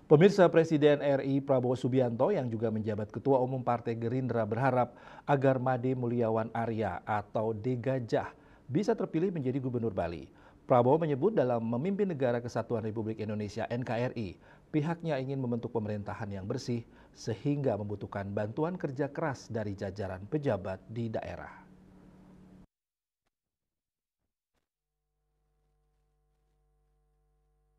Pemirsa, Presiden RI Prabowo Subianto yang juga menjabat Ketua Umum Partai Gerindra berharap agar Made Mulyawan Arya atau Degajah bisa terpilih menjadi Gubernur Bali. Prabowo menyebut dalam memimpin Negara Kesatuan Republik Indonesia (NKRI), pihaknya ingin membentuk pemerintahan yang bersih sehingga membutuhkan bantuan kerja keras dari jajaran pejabat di daerah.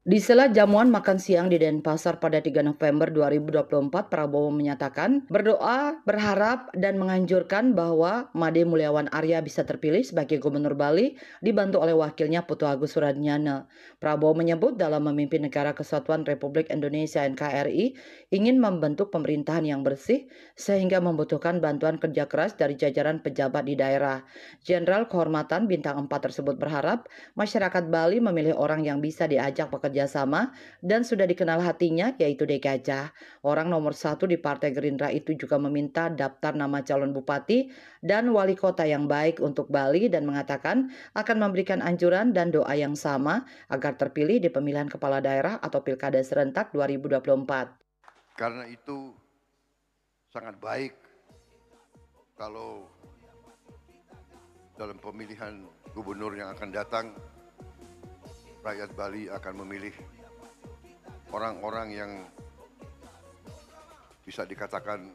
Di sela jamuan makan siang di Denpasar pada 3 November 2024, Prabowo menyatakan berdoa, berharap, dan menganjurkan bahwa Made Mulyawan Arya bisa terpilih sebagai Gubernur Bali dibantu oleh wakilnya Putu Agus Suratnyana. Prabowo menyebut dalam memimpin Negara Kesatuan Republik Indonesia (NKRI) ingin membentuk pemerintahan yang bersih sehingga membutuhkan bantuan kerja keras dari jajaran pejabat di daerah. Jenderal Kehormatan Bintang 4 tersebut berharap masyarakat Bali memilih orang yang bisa diajak bekerja sama dan sudah dikenal hatinya, yaitu Degajah. Orang nomor 1 di Partai Gerindra itu juga meminta daftar nama calon bupati dan wali kota yang baik untuk Bali dan mengatakan akan memberikan anjuran dan doa yang sama agar terpilih di pemilihan kepala daerah atau pilkada serentak 2024. Karena itu sangat baik kalau dalam pemilihan gubernur yang akan datang, rakyat Bali akan memilih orang-orang yang bisa dikatakan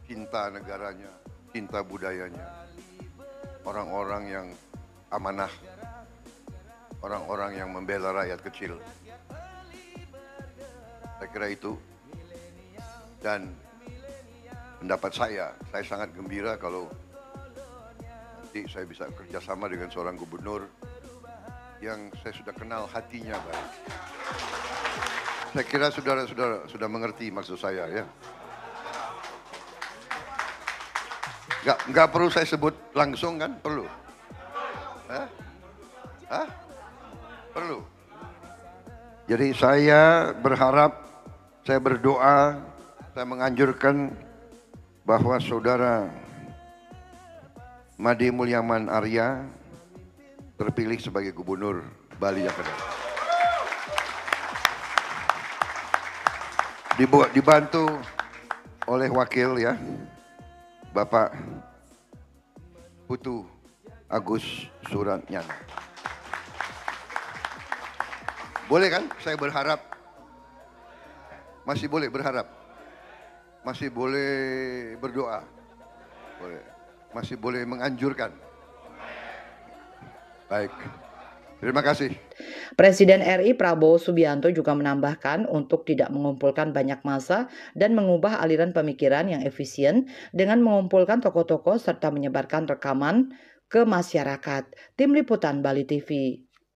cinta negaranya, cinta budayanya, orang-orang yang amanah, orang-orang yang membela rakyat kecil. Saya kira itu, dan pendapat saya sangat gembira kalau nanti saya bisa kerjasama dengan seorang gubernur yang saya sudah kenal hatinya baik. Saya kira saudara sudah mengerti maksud saya, ya. Nggak perlu saya sebut langsung, kan? Perlu? Perlu. Jadi saya berharap, saya berdoa, saya menganjurkan bahwa saudara Made Mulyawan Arya terpilih sebagai Gubernur Bali yang kedua. Dibantu oleh wakil, ya, Bapak Putu Agus Suratnyana. Boleh kan? Saya berharap, masih boleh berharap, masih boleh berdoa, boleh, masih boleh menganjurkan. Baik, terima kasih. Presiden RI Prabowo Subianto juga menambahkan untuk tidak mengumpulkan banyak massa dan mengubah aliran pemikiran yang efisien dengan mengumpulkan tokoh-tokoh serta menyebarkan rekaman ke masyarakat. Tim Liputan Bali TV.